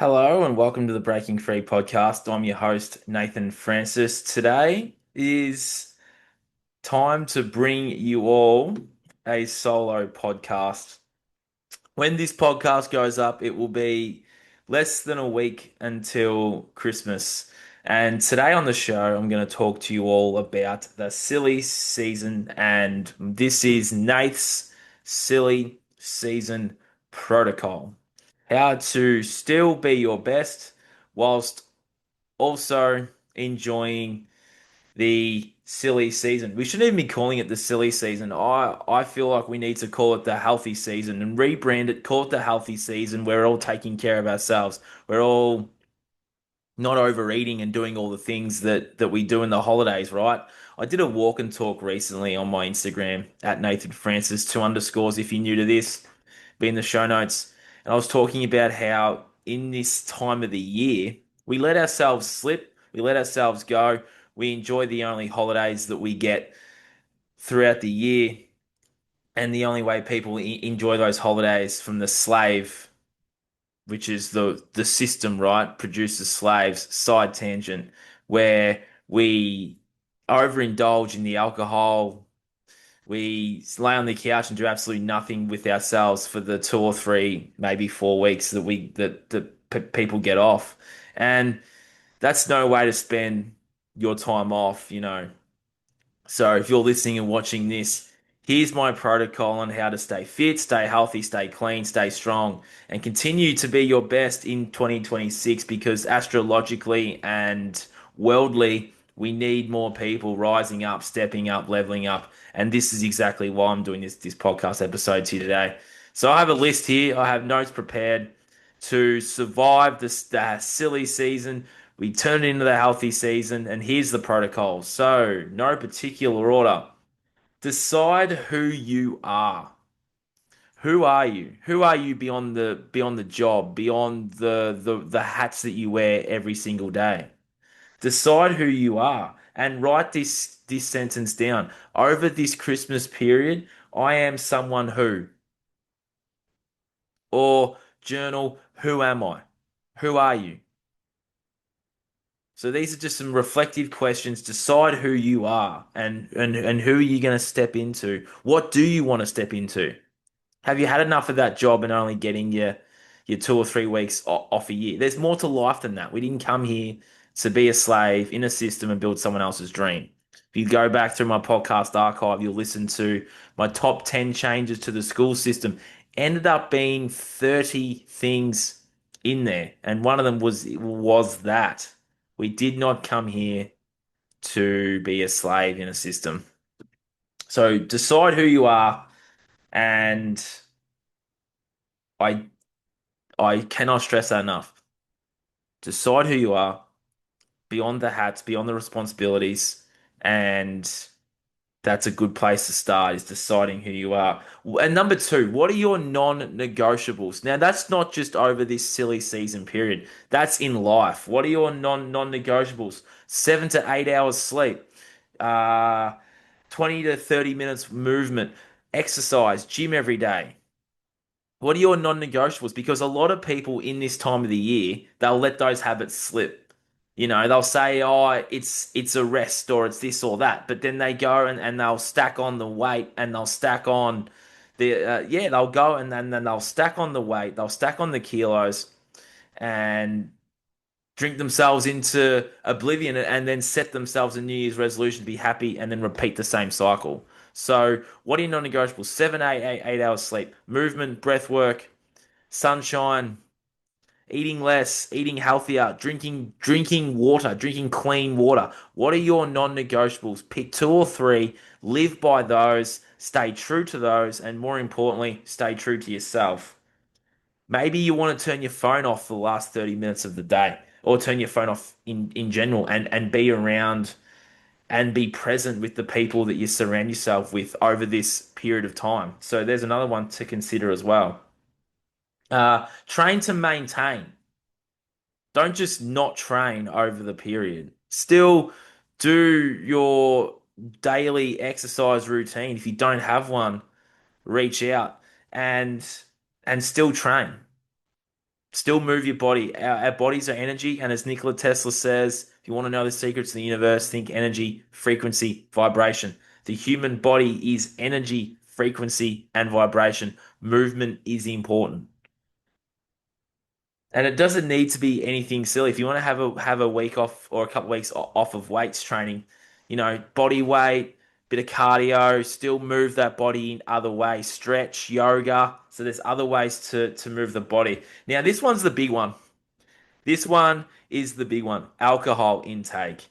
Hello and welcome to the Breaking Free podcast. I'm your host, Nathan Francis. Today is time to bring you all a solo podcast. When this podcast goes up, it will be less than a week until Christmas. And today on the show, I'm going to talk to you all about the silly season, and this is Nath's silly season protocol. How to still be your best whilst also enjoying the silly season. We shouldn't even be calling it the silly season. I feel like we need to call it the healthy season and rebrand it, call it the healthy season. We're all taking care of ourselves. We're all not overeating and doing all the things that we do in the holidays, right? I did a walk and talk recently on my Instagram at Nathan Francis, two underscores if you're new to this, be in the show notes. And I was talking about how in this time of the year, we let ourselves slip, we let ourselves go, we enjoy the only holidays that we get throughout the year, and the only way people enjoy those holidays from the slave, which is the system, right? Produces slaves, side tangent, where we overindulge in the alcohol, we lay on the couch and do absolutely nothing with ourselves for the 2 or 3, maybe 4 weeks that people get off, and that's no way to spend your time off, you know. So if you're listening and watching this, here's my protocol on how to stay fit, stay healthy, stay clean, stay strong, and continue to be your best in 2026 because astrologically and worldly, we need more people rising up, stepping up, leveling up. And this is exactly why I'm doing this podcast episode to you today. So I have a list here, I have notes prepared to survive the silly season. We turn it into the healthy season, and here's the protocol. So, no particular order. Decide who you are. Who are you? Who are you beyond the job, beyond the hats that you wear every single day? Decide who you are and write this sentence down. Over this Christmas period, I am someone who, or journal, who am I? Who are you? So these are just some reflective questions. Decide who you are and who are you going to step into? What do you want to step into? Have you had enough of that job and only getting your 2 or 3 weeks off a year? There's more to life than that. We didn't come here to be a slave in a system and build someone else's dream. If you go back through my podcast archive, you'll listen to my top 10 changes to the school system. Ended up being 30 things in there, and one of them was that we did not come here to be a slave in a system. So decide who you are, and I I cannot stress that enough. Decide who you are beyond the hats, beyond the responsibilities, and that's a good place to start is deciding who you are. And number two, what are your non-negotiables? Now, that's not just over this silly season period. That's in life. What are your non-negotiables? 7 to 8 hours sleep, uh, 20 to 30 minutes movement, exercise, gym every day. What are your non-negotiables? Because a lot of people in this time of the year, they'll let those habits slip. You know, they'll say, "Oh, it's a rest or it's this or that," but then they go and they'll stack on the weight and they'll stack on they'll go and then they'll stack on the weight, they'll stack on the kilos and drink themselves into oblivion and then set themselves a New Year's resolution to be happy and then repeat the same cycle. So, what are your non-negotiables? 7, 8 hours sleep, movement, breath work, sunshine, eating less, eating healthier, drinking water, drinking clean water. What are your non-negotiables? Pick 2 or 3, live by those, stay true to those, and more importantly, stay true to yourself. Maybe you want to turn your phone off for the last 30 minutes of the day, or turn your phone off in general and be around and be present with the people that you surround yourself with over this period of time. So there's another one to consider as well. Train to maintain. Don't just not train over the period. Still do your daily exercise routine. If you don't have one, reach out and and still train. Still move your body. Our bodies are energy, and as Nikola Tesla says, if you want to know the secrets of the universe, think energy, frequency, vibration. The human body is energy, frequency, and vibration. Movement is important. And it doesn't need to be anything silly. If you want to have a week off or a couple of weeks off of weights training, body weight, bit of cardio, still move that body in other ways, stretch, yoga. So there's other ways to move the body. Now this one's the big one. This one is the big one. Alcohol intake.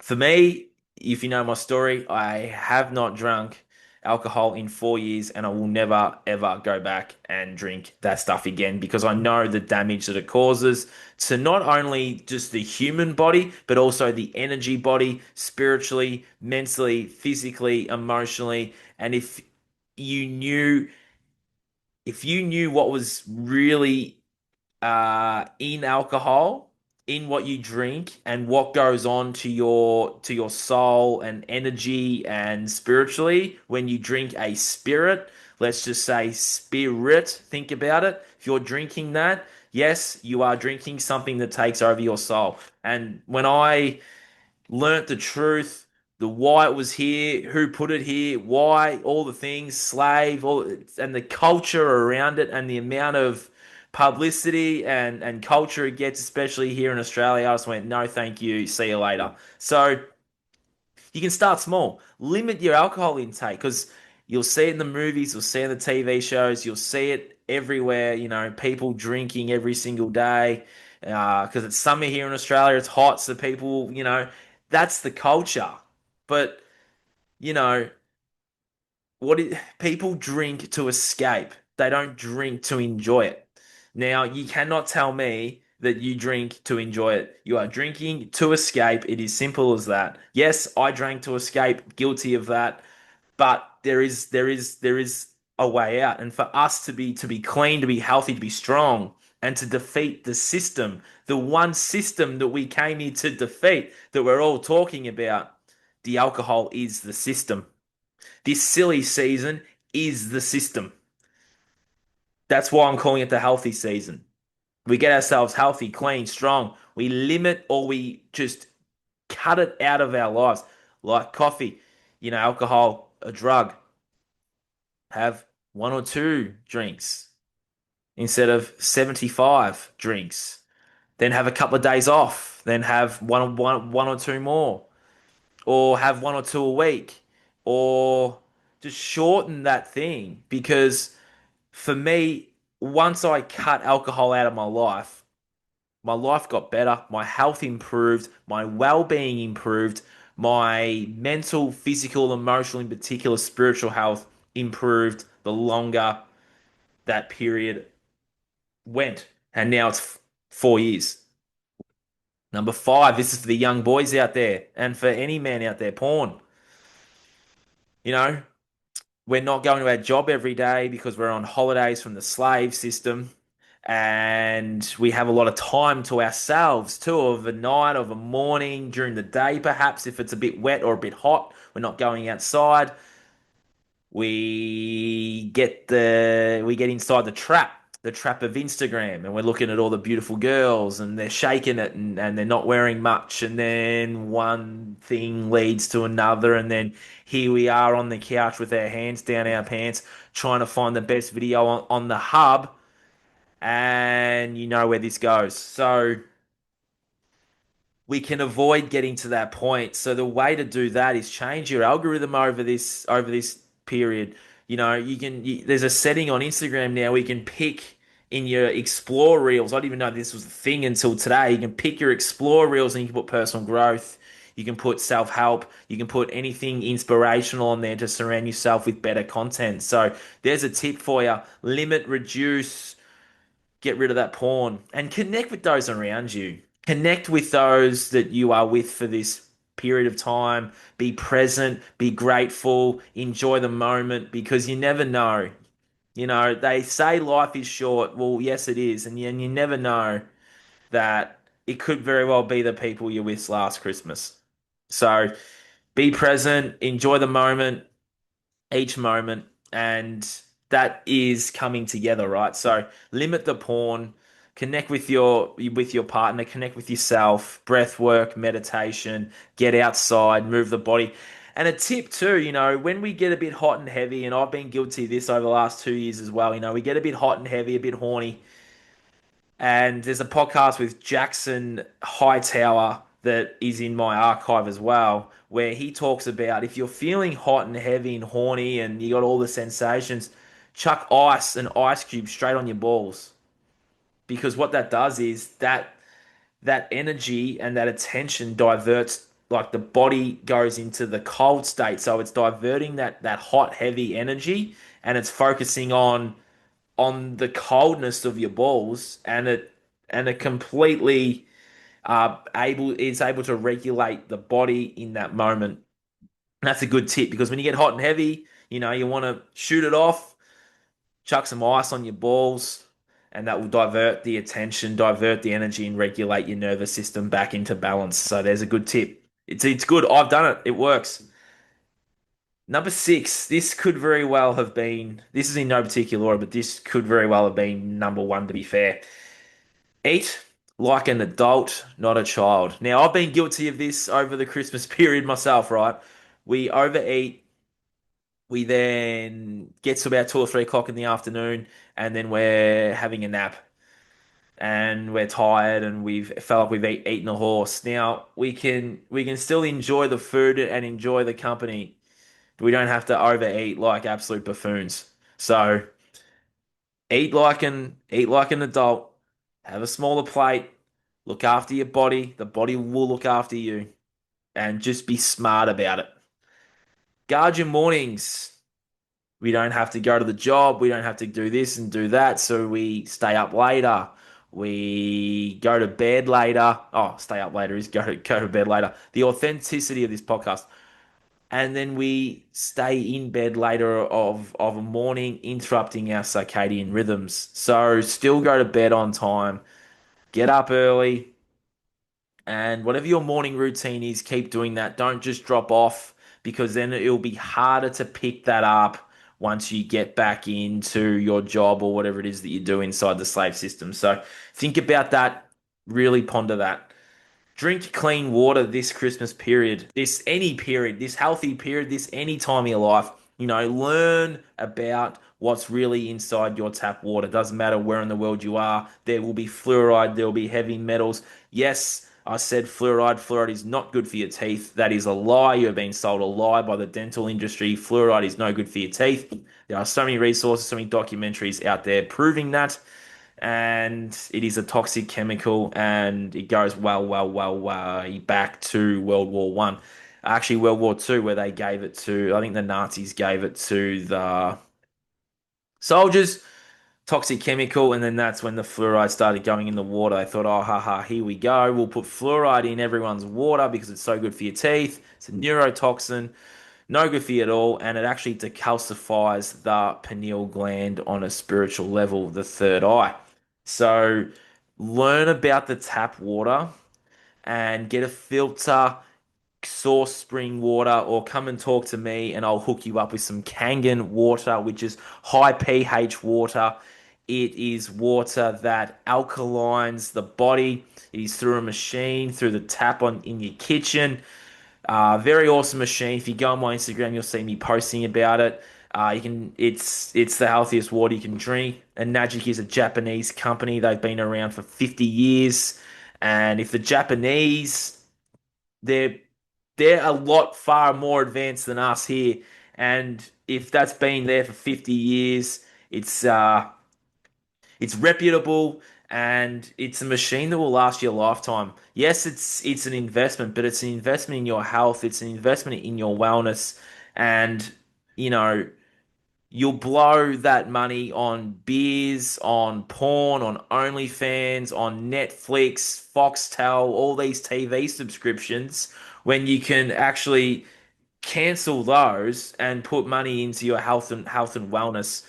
For me, if you know my story, I have not drunk alcohol in 4 years and I will never ever go back and drink that stuff again because I know the damage that it causes to not only just the human body, but also the energy body, spiritually, mentally, physically, emotionally. And you knew, if you knew what was really in alcohol, in what you drink, and what goes on to your soul and energy and spiritually when you drink a spirit. Let's just say spirit. Think about it. If you're drinking that, yes, you are drinking something that takes over your soul. And when I learnt the truth, the why it was here, who put it here, why, all the things, slave, all, and the culture around it, and the amount of publicity and culture it gets, especially here in Australia. I just went, no, thank you, see you later. So you can start small, limit your alcohol intake because you'll see it in the movies, you'll see it in the TV shows, you'll see it everywhere. People drinking every single day because it's summer here in Australia, it's hot, so people, that's the culture. But you know, people drink to escape. They don't drink to enjoy it. Now, you cannot tell me that you drink to enjoy it. You are drinking to escape. It is simple as that. Yes, I drank to escape, guilty of that, but there is a way out. And for us to be clean, to be healthy, to be strong, and to defeat the system, the one system that we came here to defeat, that we're all talking about, the alcohol is the system. This silly season is the system. That's why I'm calling it the healthy season. We get ourselves healthy, clean, strong. We limit or we just cut it out of our lives. Like coffee, alcohol, a drug. Have one or two drinks instead of 75 drinks. Then have a couple of days off. Then have one or two more. Or have one or two a week. Or just shorten that thing because for me, once I cut alcohol out of my life got better, my health improved, my well-being improved, my mental, physical, emotional, in particular, spiritual health improved the longer that period went. And now it's 4 years. Number five, this is for the young boys out there and for any man out there, porn. You know, we're not going to our job every day because we're on holidays from the slave system. And we have a lot of time to ourselves too, of a night, of a morning, during the day, perhaps if it's a bit wet or a bit hot, we're not going outside. We get inside the trap of Instagram, and we're looking at all the beautiful girls, and they're shaking it, and they're not wearing much, and then one thing leads to another, and then here we are on the couch with our hands down our pants, trying to find the best video on the hub, and you know where this goes. So we can avoid getting to that point. So the way to do that is change your algorithm over this period. There's a setting on Instagram now where you can pick in your explore reels. I didn't even know this was a thing until today. You can pick your explore reels and you can put personal growth. You can put self-help. You can put anything inspirational on there to surround yourself with better content. So there's a tip for you. Limit, reduce, get rid of that porn and connect with those around you. Connect with those that you are with for this period of time. Be present, be grateful, enjoy the moment because you never know. They say life is short. Well, yes, it is. And you never know that it could very well be the people you're with last Christmas. So be present, enjoy the moment, each moment, and that is coming together, right? So limit the porn, Connect with your partner, connect with yourself, breath work, meditation, get outside, move the body. And a tip too, when we get a bit hot and heavy, and I've been guilty of this over the last 2 years as well, we get a bit hot and heavy, a bit horny. And there's a podcast with Jackson Hightower that is in my archive as well, where he talks about if you're feeling hot and heavy and horny and you got all the sensations, chuck an ice cube straight on your balls. Because what that does is that energy and that attention diverts, like the body goes into the cold state. So it's diverting that hot, heavy energy and it's focusing on the coldness of your balls, and it completely able to regulate the body in that moment. And that's a good tip because when you get hot and heavy, you want to shoot it off, chuck some ice on your balls, and that will divert the attention, divert the energy, and regulate your nervous system back into balance. So there's a good tip. It's good. I've done it. It works. Number six, this could very well have been, this is in no particular order, but this could very well have been number one, to be fair. Eat like an adult, not a child. Now, I've been guilty of this over the Christmas period myself, right? We overeat, we then get to about 2 or 3 o'clock in the afternoon, and then we're having a nap. And we're tired and we've felt like eaten a horse. Now we can still enjoy the food and enjoy the company, we don't have to overeat like absolute buffoons. So eat like an adult, have a smaller plate, look after your body, the body will look after you, and just be smart about it. Guard your mornings. We don't have to go to the job, we don't have to do this and do that, so we stay up later. We go to bed later. Oh, stay up later is go to bed later. The authenticity of this podcast. And then we stay in bed later of a morning, interrupting our circadian rhythms. So still go to bed on time, get up early, and whatever your morning routine is, keep doing that. Don't just drop off because then it'll be harder to pick that up once you get back into your job or whatever it is that you do inside the slave system. So think about that, really ponder that. Drink clean water this Christmas period, this any period, this healthy period, this any time of your life. Learn about what's really inside your tap water. Doesn't matter where in the world you are, there will be fluoride, there will be heavy metals. Yes, I said fluoride. Fluoride is not good for your teeth. That is a lie. You're being sold a lie by the dental industry. Fluoride is no good for your teeth. There are so many resources, so many documentaries out there proving that, and it is a toxic chemical, and it goes well, way back to World War One, actually World War Two, where they gave it to, I think the Nazis gave it to the soldiers, toxic chemical, and then that's when the fluoride started going in the water. They thought, oh, haha, here we go. We'll put fluoride in everyone's water because it's so good for your teeth. It's a neurotoxin, no good for you at all, and it actually decalcifies the pineal gland on a spiritual level, the third eye. So learn about the tap water and get a filter, source spring water, or come and talk to me and I'll hook you up with some Kangen water, which is high pH water. It is water that alkalines the body. It is through a machine, through the tap on in your kitchen. Very awesome machine. If you go on my Instagram, you'll see me posting about it. It's the healthiest water you can drink. And Najik is a Japanese company. They've been around for 50 years. And if the Japanese, they're they're a lot far more advanced than us here. And if that's been there for 50 years, it's uh it's reputable, and it's a machine that will last you a lifetime. Yes, it's an investment, but it's an investment in your health, it's an investment in your wellness, and you know, you'll blow that money on beers, on porn, on OnlyFans, on Netflix, Foxtel, all these TV subscriptions when you can actually cancel those and put money into your health and wellness.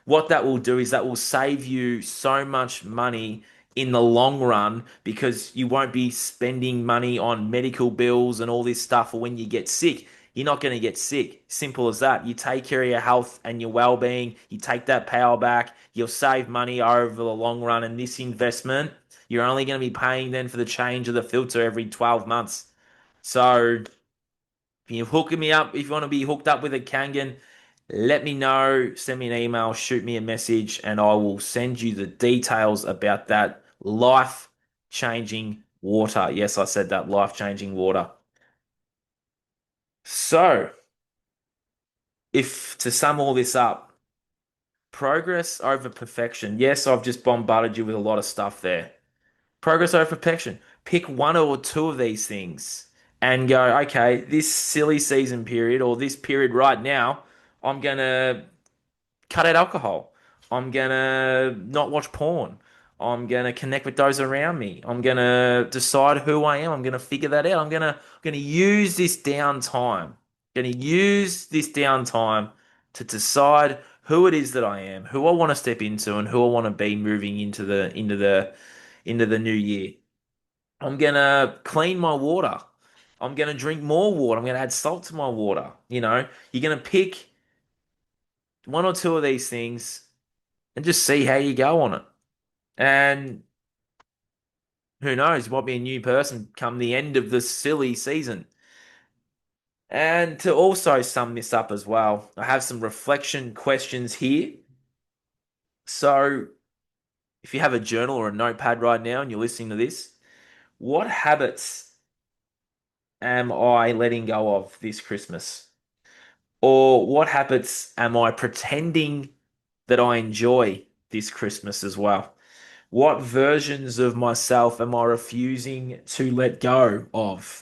What that will do is that will save you so much money in the long run because you won't be spending money on medical bills and all this stuff for when you get sick. you're not going to get sick. Simple as that. You take care of your health and your well-being. You take that power back. You'll save money over the long run. And this investment, you're only going to be paying then for the change of the filter every 12 months. So if you're hooking me up, if you want to be hooked up with a Kangen, let me know. Send me an email, shoot me a message, and I will send you the details about that life changing water. Yes, I said that, life changing water. So, if to sum all this up, progress over perfection. Yes, I've just bombarded you with a lot of stuff there. Progress over perfection. Pick one or two of these things and go, okay, this silly season period or this period right now, I'm going to cut out alcohol. I'm going to not watch porn. I'm going to connect with those around me. I'm going to decide who I am. I'm going to figure that out. I'm going to use this downtime. Going to use this downtime to decide who it is that I am, who I want to step into and who I want to be moving into the new year. I'm gonna clean my water. I'm gonna drink more water. I'm gonna add salt to my water. You're gonna pick one or two of these things and just see how you go on it. And who knows, you might be a new person come the end of the silly season. And to also sum this up as well, I have some reflection questions here. So if you have a journal or a notepad right now and you're listening to this, what habits am I letting go of this Christmas? Or what habits am I pretending that I enjoy this Christmas as well? What versions of myself am I refusing to let go of?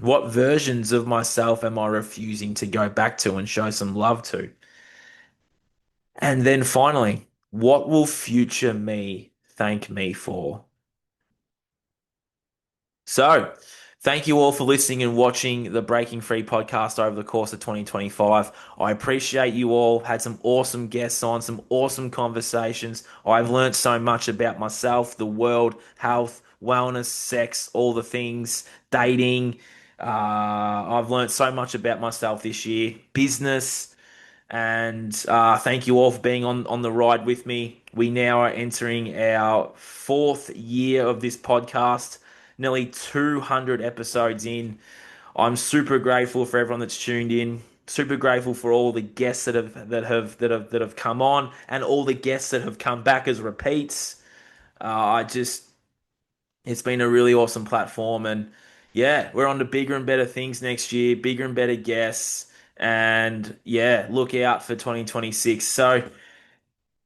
What versions of myself am I refusing to go back to and show some love to? And then finally, what will future me thank me for? So, thank you all for listening and watching the Breaking Free podcast over the course of 2025. I appreciate you all. Had some awesome guests on, some awesome conversations. I've learned so much about myself, the world, health, wellness, sex, all the things, dating. I've learned so much about myself this year, business. And thank you all for being on the ride with me. We now are entering our fourth year of this podcast, nearly 200 episodes in. I'm super grateful for everyone that's tuned in. Super grateful for all the guests that have come on, and all the guests that have come back as repeats. I just It's been a really awesome platform, and yeah, we're on to bigger and better things next year, bigger and better guests, and yeah, look out for 2026. So,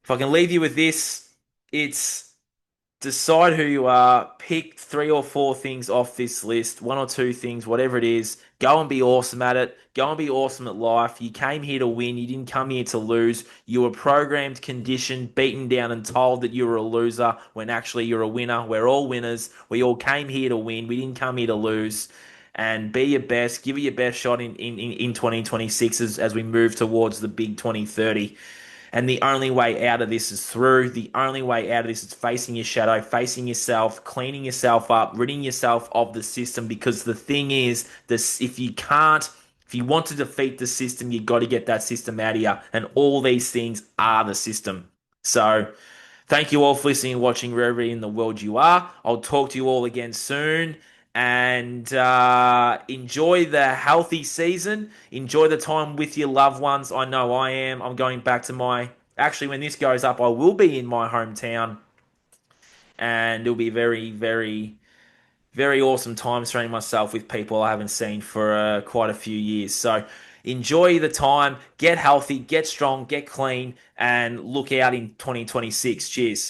if I can leave you with this, it's decide who you are, pick three or four things off this list, one or two things, whatever it is. Go and be awesome at it. Go and be awesome at life. You came here to win. You didn't come here to lose. You were programmed, conditioned, beaten down, and told that you were a loser when actually you're a winner. We're all winners. We all came here to win. We didn't come here to lose. And be your best. Give it your best shot in 2026 as we move towards the big 2030. And the only way out of this is through. The only way out of this is facing your shadow, facing yourself, cleaning yourself up, ridding yourself of the system. Because the thing is, this if you want to defeat the system, you got to get that system out of you. And all these things are the system. So, thank you all for listening and watching wherever in the world you are. I'll talk to you all again soon. And enjoy the healthy season. Enjoy the time with your loved ones. I know I am. I'm going back to Actually, when this goes up, I will be in my hometown. And it'll be very, very, very awesome time surrounding myself with people I haven't seen for quite a few years. So enjoy the time. Get healthy, get strong, get clean, and look out in 2026. Cheers.